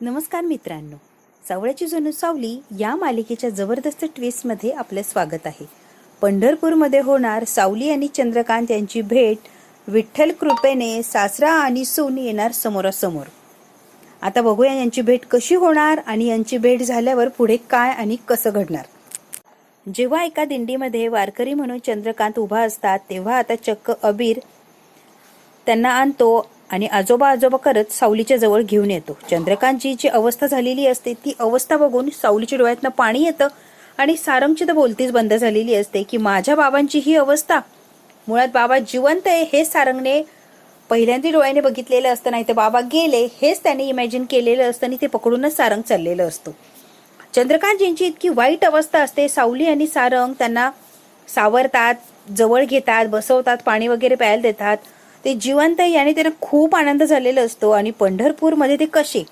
नमस्कार मित्रांनो, सावळ्याची जणू सावली या मालिकेच्या जबरदस्त ट्विस्टमध्ये आपले स्वागत आहे. पंढरपूरमध्ये होणार सावली आणि चंद्रकांत यांची भेट. विठ्ठल कृपेने सासरा आणि सून येणार समोरासमोर. आता बघूया यांची भेट कशी होणार आणि यांची भेट झाल्यावर पुढे काय आणि कसं घडणार. जेव्हा एका दिंडीमध्ये वारकरी म्हणून चंद्रकांत उभा असतात तेव्हा आता चक्क अबीर त्यांना आणतो आणि आजोबा करत सावलीच्या जवळ घेऊन येतो. चंद्रकांतची जी अवस्था झालेली असते ती अवस्था बघून सावलीच्या डोळ्यातनं पाणी येतं आणि सारंगची तर बोलतीच बंद झालेली असते की माझ्या बाबांची ही अवस्था. मुळात बाबा जिवंत आहे हे सारंगने पहिल्यांदा डोळ्याने बघितलेलं असतं, नाही तर बाबा गेले हेच त्याने इमॅजिन केलेलं असतं आणि ते पकडूनच सारंग चाललेलं असतो. चंद्रकांतजींची इतकी वाईट अवस्था असते. सावली आणि सारंग त्यांना सावरतात, जवळ घेतात, बसवतात, पाणी वगैरे प्यायला देतात. ते जिवंत आहे याने त्यांना खूप आनंद झालेला असतो. आणि पंढरपूरमध्ये ते कसे,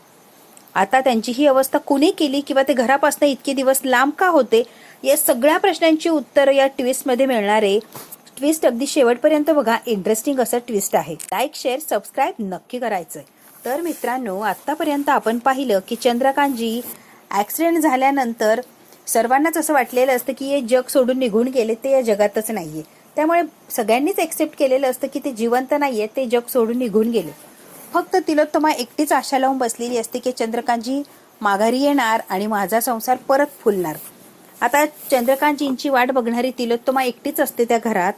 आता त्यांची ही अवस्था कुणी केली किंवा ते घरापासून इतके दिवस लांब का होते, या सगळ्या प्रश्नांची उत्तर या ट्विस्टमध्ये मिळणार आहे. ट्विस्ट अगदी शेवटपर्यंत बघा, इंटरेस्टिंग असं ट्विस्ट आहे. लाईक, शेअर, सबस्क्राईब नक्की करायचंय. तर मित्रांनो, आतापर्यंत आपण पाहिलं की चंद्रकांतजी ऍक्सिडेंट झाल्यानंतर सर्वांनाच असं वाटलेलं असतं की हे जग सोडून निघून गेले, ते या जगातच नाहीये. त्यामुळे सगळ्यांनीच एक्सेप्ट केलेलं असतं की ते जिवंत नाहीये, ते जग सोडून निघून गेले. फक्त तिलोत्तमा एकटीच आशा लावून बसलेली असते की चंद्रकांतजी माघारी येणार आणि माझा संसार परत फुलणार. आता चंद्रकांतजींची वाट बघणारी तिलोत्तमा एकटीच असते त्या घरात.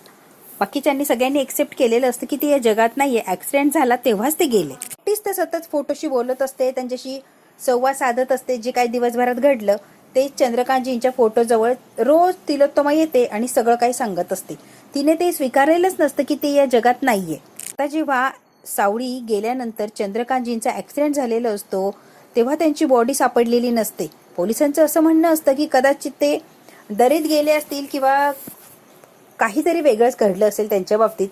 बाकीच्यांनी सगळ्यांनी एक्सेप्ट केलेलं असतं की ते या जगात नाहीये, ऍक्सिडेंट झाला तेव्हाच ते गेले. एकटीच ते सतत फोटोशी बोलत असते, त्यांच्याशी संवाद साधत असते. जे काही दिवसभरात घडलं ते चंद्रकांतजींच्या फोटोजवळ रोज तिलोत्तमा येते आणि सगळं काही सांगत असते. तिने ते स्वीकारलेलंच नसतं की ते या जगात नाहीये. आता जेव्हा सावळी गेल्यानंतर चंद्रकांतजींचा ऍक्सिडेंट झालेला असतो तेव्हा त्यांची बॉडी सापडलेली नसते. पोलिसांचं असं म्हणणं असतं की कदाचित ते दरीत गेले असतील किंवा काहीतरी वेगळंच घडलं असेल त्यांच्या बाबतीत.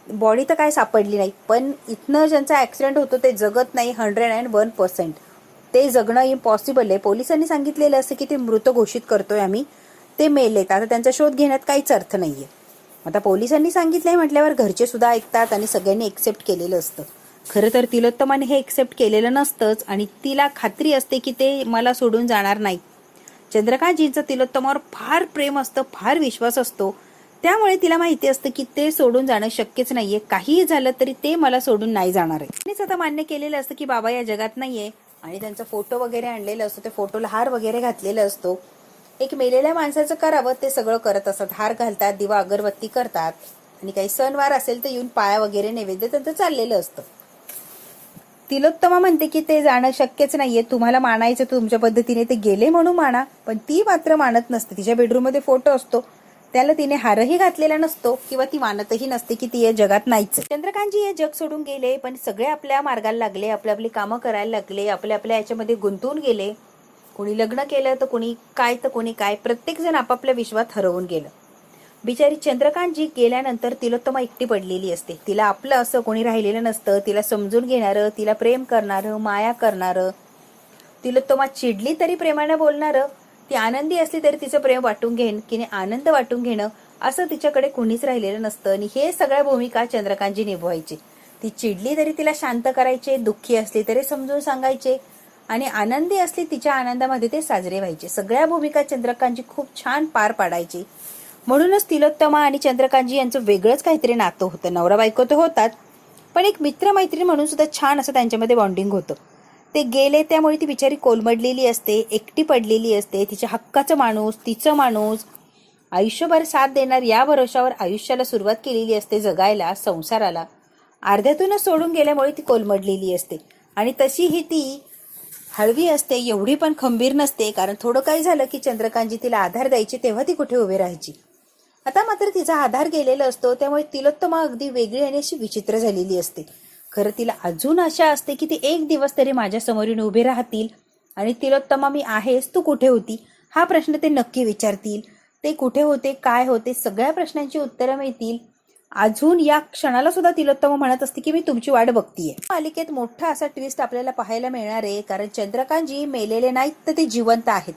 बॉडी तर काय सापडली नाही, पण इथनं ज्यांचा ऍक्सिडेंट होतो ते जगत नाही 101%. ते जगणं इम्पॉसिबल आहे. पोलिसांनी सांगितलेलं असं की ते मृत घोषित करतोय आम्ही, ते मेलेत. आता त्यांचा शोध घेण्यात काहीच अर्थ नाहीये. आता पोलिसांनी सांगितलंय म्हटल्यावर घरचे सुद्धा ऐकतात आणि सगळ्यांनी एक्सेप्ट केलेलं असतं. खरं तर तिलोत्तमाने हे एक्सेप्ट केलेलं नसतंच आणि तिला खात्री असते की ते मला सोडून जाणार नाही. चंद्रकांतजींचं तिलोत्तमावर फार प्रेम असतं, फार विश्वास असतो. त्यामुळे तिला माहिती असतं की ते सोडून जाणं शक्यच नाहीये. काहीही झालं तरी ते मला सोडून नाही जाणार आहे. त्यांनीच आता मान्य केलेलं असतं की बाबा या जगात नाहीये आणि त्यांचा फोटो वगैरे आणलेला असतो. त्या फोटोला हार वगैरे घातलेला असतो. एक मेलेल्या माणसाचं करावं ते सगळं करत असतात. हार घालतात, दिवा अगरबत्ती करतात आणि काही सणवार असेल तर येऊन पाया वगैरे नैवेद्य त्यांचं चाललेलं असतं. तिलोत्तमा म्हणते की ते जाणं शक्यच नाहीये, तुम्हाला मानायचं तुमच्या पद्धतीने ते गेले म्हणून माना. पण ती मात्र मानत नसते. तिच्या बेडरूम मध्ये फोटो असतो, त्याला तिने हारही घातलेला नसतो किंवा ती मानतही नसते की ती या जगात नाहीच. चंद्रकांतजी हे जग सोडून गेले, पण सगळे आपल्या मार्गाला लागले, आपली कामं करायला लागले, आपल्या याच्यामध्ये गुंतवून गेले. कोणी लग्न केलं तर कोणी काय तर कोणी काय, प्रत्येक जण आपापल्या विश्वात हरवून गेलं. बिचारी चंद्रकांतजी गेल्यानंतर तिलोत्तमा एकटी पडलेली असते. तिला आपलं असं कोणी राहिलेलं नसतं, तिला समजून घेणारं, तिला प्रेम करणारं, माया करणारं. तिलोत्तमा चिडली तरी प्रेमाने बोलणारं, ती आनंदी असली तरी तिचं प्रेम वाटून घेणं, किने आनंद वाटून घेणं, असं तिच्याकडे कोणीच राहिलेलं नसतं. आणि हे सगळ्या भूमिका चंद्रकांतजी निभवायची. ती चिडली तरी तिला शांत करायचे, दुःखी असली तरी समजून सांगायचे आणि आनंदी असली तिच्या आनंदामध्ये ते साजरे व्हायचे. सगळ्या भूमिका चंद्रकांतजी खूप छान पार पाडायची. म्हणूनच तिलोत्तमा आणि चंद्रकांतजी यांचं वेगळंच काहीतरी नातं होतं. नवरा बायको तर होतात, पण एक मित्रमैत्रीण म्हणून सुद्धा छान असं त्यांच्यामध्ये बॉन्डिंग होतं. ते गेले त्यामुळे ती बिचारी कोलमडलेली असते, एकटी पडलेली असते. तिच्या हक्काचं माणूस, तिचं माणूस, आयुष्यभर साथ देणार या भरोशावर आयुष्याला सुरुवात केलेली असते, जगायला, संसाराला. अर्ध्यातूनच सोडून गेल्यामुळे ती कोलमडलेली असते. आणि तशीही ती हळवी असते, एवढी पण खंबीर नसते. कारण थोडं काही झालं की चंद्रकांतजी तिला आधार द्यायची, तेव्हा ती कुठे उभी राहायची. आता मात्र तिचा आधार गेलेला असतो. त्यामुळे तिलोत्तमा अगदी वेगळी आणि अशी विचित्र झालेली असते. खरं तिला अजून आशा असते की ती एक दिवस तरी माझ्या समोरून उभे राहतील आणि तिलोत्तमा मी आहेस, तू कुठे होती, हा प्रश्न ते नक्की विचारतील. ते कुठे होते, काय होते, सगळ्या प्रश्नांची उत्तरं मिळतील. अजून या क्षणाला सुद्धा तिलोत्तमा म्हणत असते की मी तुमची वाट बघतीये. मालिकेत मोठा असा ट्विस्ट आपल्याला पाहायला मिळणार आहे. कारण चंद्रकांतजी मेलेले नाहीत तर ते जिवंत आहेत.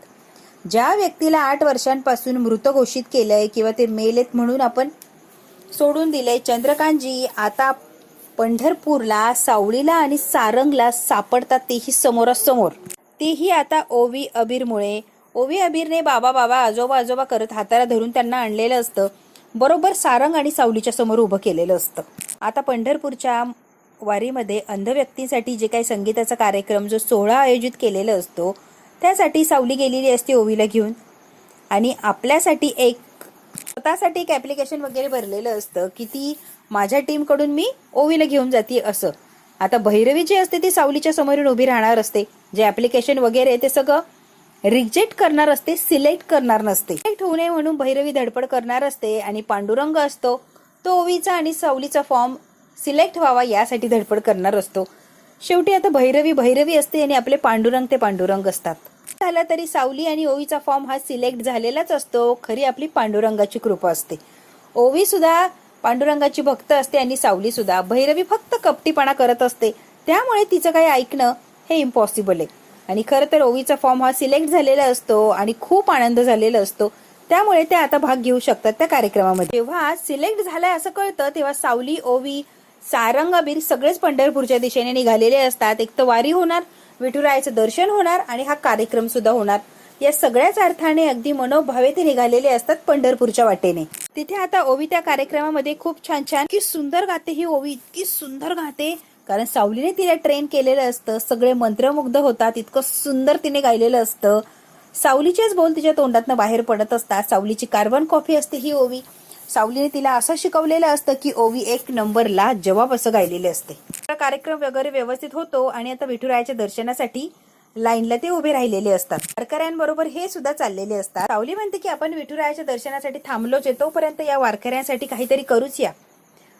ज्या व्यक्तीला 8 वर्षांपासून मृत घोषित केलंय किंवा ते मेलेत म्हणून आपण सोडून दिलंय, चंद्रकांतजी आता पंढरपूरला सावलीला आणि सारंगला सापडतात तेही समोरासमोर. तेही आता ओवी अबीरमुळे. ओवी अबीरने बाबा बाबा आजोबा आजोबा करत हाताला धरून त्यांना आणलेलं असतं. बरोबर सारंग आणि सावलीच्या समोर उभं केलेलं असतं. आता पंढरपूरच्या वारीमध्ये अंध व्यक्तींसाठी जे काही संगीताचा कार्यक्रम जो सोहळा आयोजित केलेला असतो त्यासाठी सावली गेलेली असते ओवीला घेऊन. आणि आपल्यासाठी स्वतःसाठी एक ॲप्लिकेशन वगैरे भरलेलं असतं की ती माझ्या टीमकडून मी ओवीला घेऊन जाते असं. आता भैरवी जी असते ती सावलीच्या समोरून उभी राहणार असते. जे ॲप्लिकेशन वगैरे ते सगळं रिजेक्ट करणार असते, सिलेक्ट करणार नसते. सिलेक्ट होऊ नये म्हणून भैरवी धडपड करणार असते. आणि पांडुरंग असतो तो ओवीचा आणि सावलीचा फॉर्म सिलेक्ट व्हावा यासाठी धडपड करणार असतो. शेवटी आता भैरवी असते आणि आपले पांडुरंग ते पांडुरंग असतात. झालं तरी सावली आणि ओवीचा फॉर्म हा सिलेक्ट झालेलाच असतो. खरी आपली पांडुरंगाची कृपा असते. ओवी सुद्धा पांडुरंगाची भक्त असते आणि सावली सुद्धा. भैरवी फक्त कपटीपणा करत असते त्यामुळे तिचं काही ऐकणं हे इम्पॉसिबल आहे. आणि खरं तर ओवीचा फॉर्म हा सिलेक्ट झालेला असतो आणि खूप आनंद झालेला असतो त्यामुळे ते आता भाग घेऊ शकतात त्या कार्यक्रमामध्ये. जेव्हा सिलेक्ट झालाय असं कळतं तेव्हा सावली, ओवी, सारंग, अबीर सगळेच पंढरपूरच्या दिशेने निघालेले असतात. एक तर वारी होणार, विठुरायाचं दर्शन होणार आणि हा कार्यक्रम सुद्धा होणार. या सगळ्याच अर्थाने अगदी मनोभावे ते निघालेले असतात पंढरपूरच्या वाटेने. तिथे आता ओवी त्या कार्यक्रमामध्ये खूप छान इतकी सुंदर गाते ही ओवी, इतकी सुंदर गाते कारण सावलीने तिला ट्रेन केलेलं असतं. सगळे मंत्रमुग्ध होतात, इतकं सुंदर तिने गायलेलं असतं. सावलीचेच बोल तिच्या तोंडातनं बाहेर पडत असतात. सावलीची कार्बन कॉपी असते ही ओवी. सावलीने तिला असं शिकवलेलं असतं की ओवी एक नंबरला जवाब असं गायलेले असते. कार्यक्रम वगैरे व्यवस्थित होतो आणि आता विठुरायाच्या दर्शनासाठी लाईनला ते उभे राहिलेले असतात. वारकऱ्यांबरोबर हे सुद्धा चाललेले असतात. सावली म्हणते की आपण विठुरायाच्या दर्शनासाठी थांबलोच आहे, तोपर्यंत या वारकऱ्यांसाठी काहीतरी करूच या.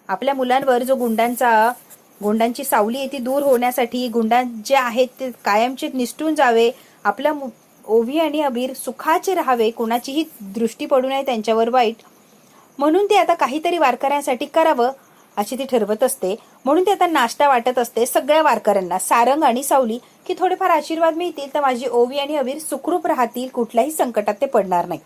आपल्या मुलांवर जो गुंडांची सावली आहे ती दूर होण्यासाठी, गुंडां जे आहेत ते कायमचे निसटून जावे, आपल्या ओवी आणि अबीर सुखाचे राहावे, कोणाचीही दृष्टी पडू नये त्यांच्यावर वाईट, म्हणून ते आता काहीतरी वारकऱ्यांसाठी करावं अशी ती ठरवत असते. म्हणून ते आता नाश्ता वाटत असते सगळ्या वारकऱ्यांना, सारंग आणि सावली, की थोडेफार आशीर्वाद मिळतील तर माझी ओवी आणि अबीर सुखरूप राहतील, कुठल्याही संकटात ते पडणार नाही.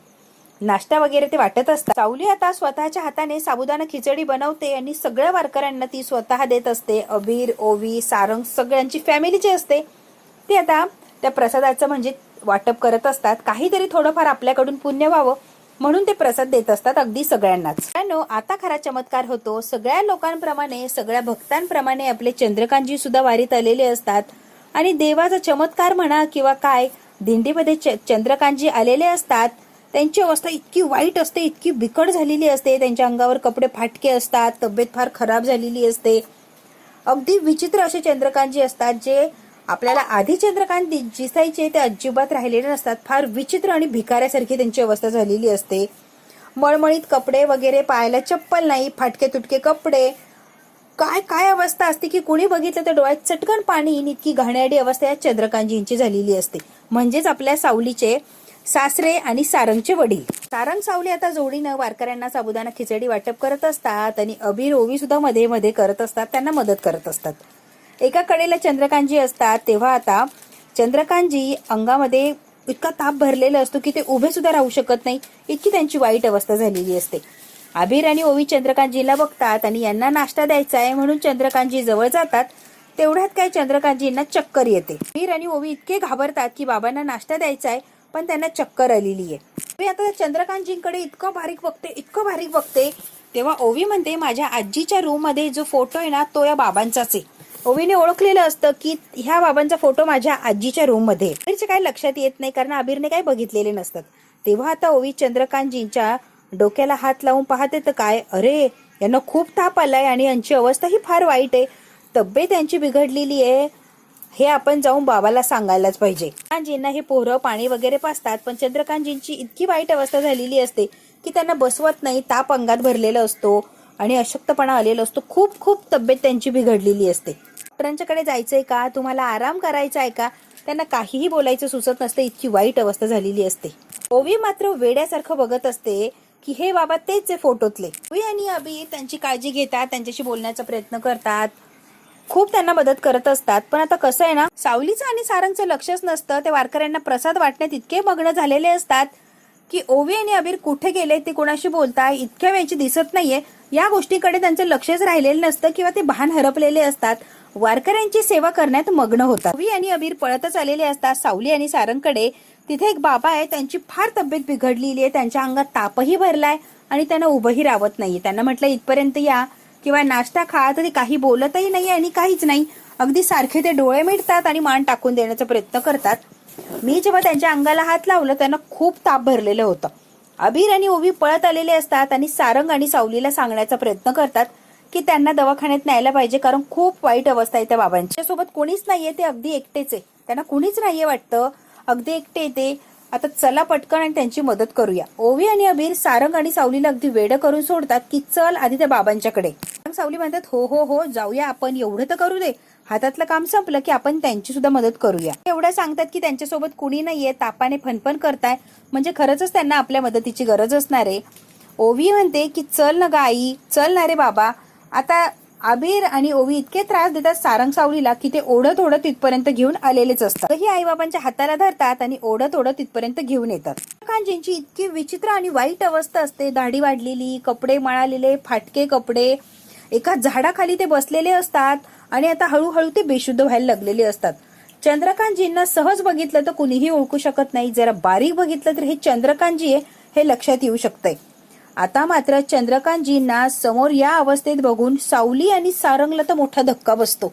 नाश्ता वगैरे ते वाटत असतात. सावली आता स्वतःच्या हाताने साबुदाणा खिचडी बनवते आणि सगळ्या वारकऱ्यांना ती स्वतः देत असते. अबीर, ओवी, सारंग सगळ्यांची फॅमिली जी असते ती आता त्या प्रसादाचं म्हणजे वाटप करत असतात. काहीतरी थोडंफार आपल्याकडून पुण्य व्हावं म्हणून ते प्रसाद देत असतात अगदी सगळ्यांनाच. आता खरा चमत्कार होतो. सगळ्या लोकांप्रमाणे, सगळ्या भक्तांप्रमाणे आपले चंद्रकांतजी सुद्धा वारीत आलेले असतात आणि देवाचा चमत्कार म्हणा किंवा काय, दिंडीमध्ये चंद्रकांतजी आलेले असतात. त्यांची अवस्था इतकी वाईट असते, इतकी बिकट झालेली असते. त्यांच्या अंगावर कपडे फाटके असतात, तब्येत फार खराब झालेली असते. अगदी विचित्र असे चंद्रकांतजी असतात. जे आपल्याला आधी चंद्रकांत दिसायचे ते अजिबात राहिलेले नसतात. फार विचित्र आणि भिकाऱ्यासारखी त्यांची अवस्था झालेली असते. मळमळीत कपडे वगैरे, पायाला चप्पल नाही, फाटके तुटके कपडे, काय अवस्था असते की कुणी बघितलं तर डोळ्यात चटकन पाणी येईल इतकी घाणेरडी अवस्था या चंद्रकांतजींची झालेली असते. म्हणजेच आपल्या सावलीचे सासरे आणि सारंगचे वडील. सारंग सावली आता जोडीनं वारकऱ्यांना साबुदाणा खिचडी वाटप करत असतात आणि अबीर, ओवी सुद्धा मध्ये मध्ये करत असतात, त्यांना मदत करत असतात. एका कडेला चंद्रकांतजी असतात. तेव्हा आता चंद्रकांतजी अंगामध्ये इतका ताप भरलेला असतो की ते उभे सुद्धा राहू शकत नाही, इतकी त्यांची वाईट अवस्था झालेली असते. अबीर आणि ओवी चंद्रकांतजीला बघतात आणि यांना नाश्ता द्यायचा आहे म्हणून चंद्रकांतजी जवळ जातात. तेवढ्यात काय चंद्रकांतजींना चक्कर येते. अबीर आणि ओवी इतके घाबरतात की बाबांना नाश्ता द्यायचा आहे पण त्यांना चक्कर आलेली आहे. ओवी आता चंद्रकांतजींकडे इतकं बारीक बघते. तेव्हा ओवी म्हणते माझ्या आजीच्या रूम मध्ये जो फोटो आहे ना तो या बाबांचाच आहे. ओवीने ओळखलेलं असतं की ह्या बाबांचा फोटो माझ्या आजीच्या रूम मध्ये. अबीरचे काय लक्षात येत नाही कारण अबीरने काय बघितलेले नसतात. तेव्हा आता ओवी चंद्रकांतजींच्या डोक्याला हात लावून पाहते तर काय, अरे यांना खूप ताप आलाय आणि यांची अवस्था ही फार वाईट आहे, तब्येत यांची बिघडलेली आहे, हे आपण जाऊन बाबाला सांगायलाच पाहिजे. चंद्रकांतजींना हे पोरं पाणी वगैरे पाजतात पण चंद्रकांतजींची इतकी वाईट अवस्था झालेली असते की त्यांना बसवत नाही, ताप अंगात भरलेला असतो आणि अशक्तपणा आलेला असतो. खूप तब्येत त्यांची बिघडलेली असते. डॉक्टरांच्याकडे जायचंय का, तुम्हाला आराम करायचा आहे का, त्यांना काहीही बोलायचं सुचत नसते, इतकी वाईट अवस्था झालेली असते. ओवी मात्र वेड्यासारखं बघत असते की हे बाबा तेच आहे फोटोतले. ओवी आणि अबीर त्यांची काळजी घेतात, त्यांच्याशी बोलण्याचा प्रयत्न करतात, खूप त्यांना मदत करत असतात. पण आता कसं आहे ना, सावलीचं आणि सारंगचं लक्षच नसतं. ते वारकऱ्यांना प्रसाद वाटण्यात इतके मग्न झालेले असतात की ओवी आणि अबीर कुठे गेले, ते कोणाशी बोलताय इतक्या वेळची दिसत नाहीये, या गोष्टीकडे त्यांचं लक्षच राहिलेलं नसतं किंवा ते भान हरपलेले असतात. वारकऱ्यांची सेवा करण्यात मग्न होतात. ओवी आणि अबीर पळतच आलेले असतात सावली आणि सारंगकडे. तिथे एक बाबा आहे, त्यांची फार तब्येत बिघडलेली आहे, त्यांच्या अंगात तापही भरलाय आणि त्यांना उभंही राहत नाहीये. त्यांना म्हटलं इथपर्यंत या किंवा नाश्ता खा, तर ते काही बोलतही नाही आणि काहीच नाही. अगदी सारखे ते डोळे मिटतात आणि मान टाकून देण्याचा प्रयत्न करतात. मी जेव्हा त्यांच्या अंगाला हात लावलं त्यांना खूप ताप भरलेलं होतं. अबीर आणि ओवी पळत आलेले असतात आणि सारंग आणि सावलीला सांगण्याचा प्रयत्न करतात की त्यांना दवाखान्यात न्यायला पाहिजे, कारण खूप वाईट अवस्था आहे त्या बाबांच्या. सोबत कोणीच नाहीये, ते अगदी एकटेच आहे, त्यांना कोणीच नाहीये वाटतं, अगदी एकटे ते. आता चला पटकन आणि त्यांची मदत करूया. ओवी आणि अबीर सारंग आणि सावलीला अगदी वेडं करून सोडतात की चल आधी त्या बाबांच्याकडे. सावली म्हणतात हो हो हो जाऊया आपण, एवढं तर करू दे, हातातलं काम संपलं की आपण त्यांची सुद्धा मदत करूया. एवढं सांगतात की त्यांच्यासोबत कुणी नाहीये, तापाने फनफन करताय, म्हणजे खरंच त्यांना आपल्या मदतीची गरज असणार आहे. ओवी म्हणते की चल ना ग आई, चल ना रे बाबा. आता अबीर आणि ओवी इतके त्रास देतात सारंग सावलीला की ते ओढत ओढत तिथपर्यंत घेऊन आलेलेच असतात. ही आई बाबांच्या हाताला धरतात आणि ओढत ओढत तिथपर्यंत घेऊन येतात. कांजींची इतकी विचित्र आणि वाईट अवस्था असते, दाढी वाढलेली, कपडे मळालेले, फाटके कपडे, एका झाडाखाली ते बसलेले असतात आणि आता हळूहळू ते बेशुद्ध व्हायला लागलेले असतात. चंद्रकांतजींना सहज बघितलं तर कुणीही ओळखू शकत नाही, जरा बारीक बघितलं तर हे चंद्रकांतजी आहे हे लक्षात येऊ शकतंय. आता मात्र चंद्रकांतजींना समोर या अवस्थेत बघून सावली आणि सारंगला तर मोठा धक्का बसतो.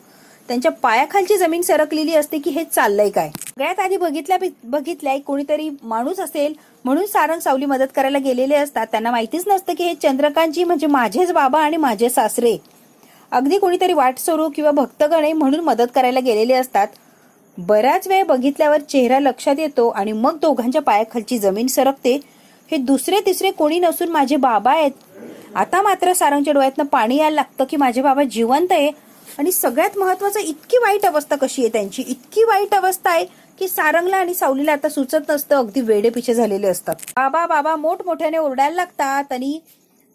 त्यांच्या पायाखालची जमीन सरकलेली असते की हे चाललंय काय. सगळ्यात आधी बघितल्या कोणीतरी माणूस असेल म्हणून सारंग सावली मदत करायला गेलेले असतात. त्यांना माहितीच नसतं की हे चंद्रकांतजी म्हणजे माझेच बाबा आणि माझे सासरे. अगदी कोणीतरी वाट सोरू किंवा भक्तगण आहे म्हणून मदत करायला गेलेले असतात. बराच वेळ बघितल्यावर चेहरा लक्षात येतो आणि मग दोघांच्या पायाखालची जमीन सरकते. हे दुसरे तिसरे कोणी नसून माझे बाबा आहेत. आता मात्र सारंगच्या डोळ्यातनं पाणी यायला लागतं की माझे बाबा जिवंत आहे. आणि सगळ्यात महत्वाचं, इतकी वाईट अवस्था कशी आहे त्यांची, इतकी वाईट अवस्था आहे की सारंगला आणि सावलीला आता सुचत नसतं, अगदी वेडे पिछे झालेले असतात. बाबा बाबा मोठमोठ्याने ओरडायला लागतात आणि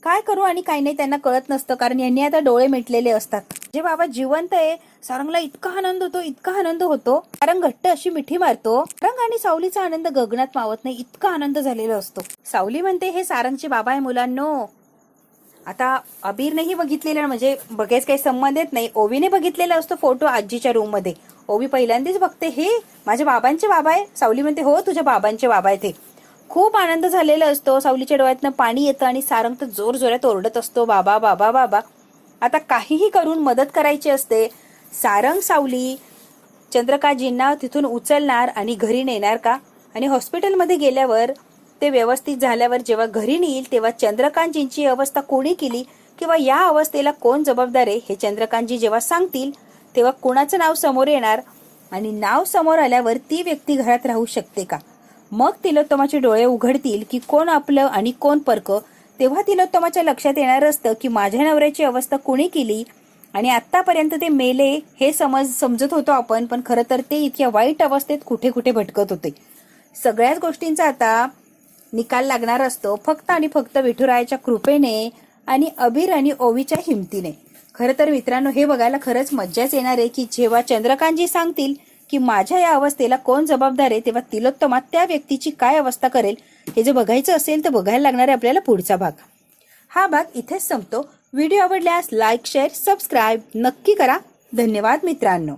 काय करू आणि काय नाही त्यांना कळत नसतं, कारण यांनी आता डोळे मिटलेले असतात. जे बाबा जिवंत आहे, सारंगला इतका आनंद होतो, इतका आनंद होतो. सारंग घट्ट अशी मिठी मारतो. सारंग आणि सावलीचा आनंद गगनात मावत नाही, इतका आनंद झालेला असतो. सावली म्हणते हे सारंगचे बाबा आहे मुलांनो. आता अबीरनेही बघितलेलं, म्हणजे बघायच काही संबंध येत नाही, ओवीने बघितलेला असतो फोटो आजीच्या रूम मध्ये. ओवी पहिल्यांदाच बघते हे माझ्या बाबांचे बाबा आहे. सावली म्हणते हो तुझ्या बाबांचे बाबा आहे. ते खूप आनंद झालेला असतो. सावलीच्या डोळ्यातनं पाणी येतं आणि सारंग तर जोर जोरात ओरडत असतो बाबा बाबा बाबा. आता काहीही करून मदत करायची असते. सारंग सावली चंद्रकांतजींना तिथून उचलणार आणि घरी नेणार का, आणि हॉस्पिटलमध्ये गेल्यावर ते व्यवस्थित झाल्यावर जेव्हा घरी नेईल तेव्हा चंद्रकांतजींची अवस्था कोणी केली किंवा या अवस्थेला कोण जबाबदार आहे हे चंद्रकांतजी जेव्हा सांगतील तेव्हा कोणाचं नाव समोर येणार, आणि नाव समोर आल्यावर ती व्यक्ती घरात राहू शकते का. मग तिलोत्तमाचे डोळे उघडतील की कोण आपलं आणि कोण परकं. तेव्हा तिलोत्तमाच्या लक्षात येणार असतं की माझ्या नवऱ्याची अवस्था कोणी केली, आणि आतापर्यंत ते मेले हे समजत होतो आपण, पण खरं तर ते इतक्या वाईट अवस्थेत कुठे कुठे भटकत होते. सगळ्याच गोष्टींचा आता निकाल लागणार असतो फक्त आणि फक्त विठुरायाच्या कृपेने आणि अबीर आणि ओवीच्या हिमतीने. खरं तर मित्रांनो हे बघायला खरंच मज्जाच येणार आहे की जेव्हा चंद्रकांतजी सांगतील की माझ्या या अवस्थेला कोण जबाबदार आहे, तेव्हा तिलोत्तमा त्या व्यक्तीची काय अवस्था करेल हे जर बघायचं असेल तर बघायला लागणार आहे आपल्याला पुढचा भाग. हा भाग इथेच संपतो. व्हिडिओ आवडल्यास लाईक शेअर सबस्क्राईब नक्की करा. धन्यवाद मित्रांनो.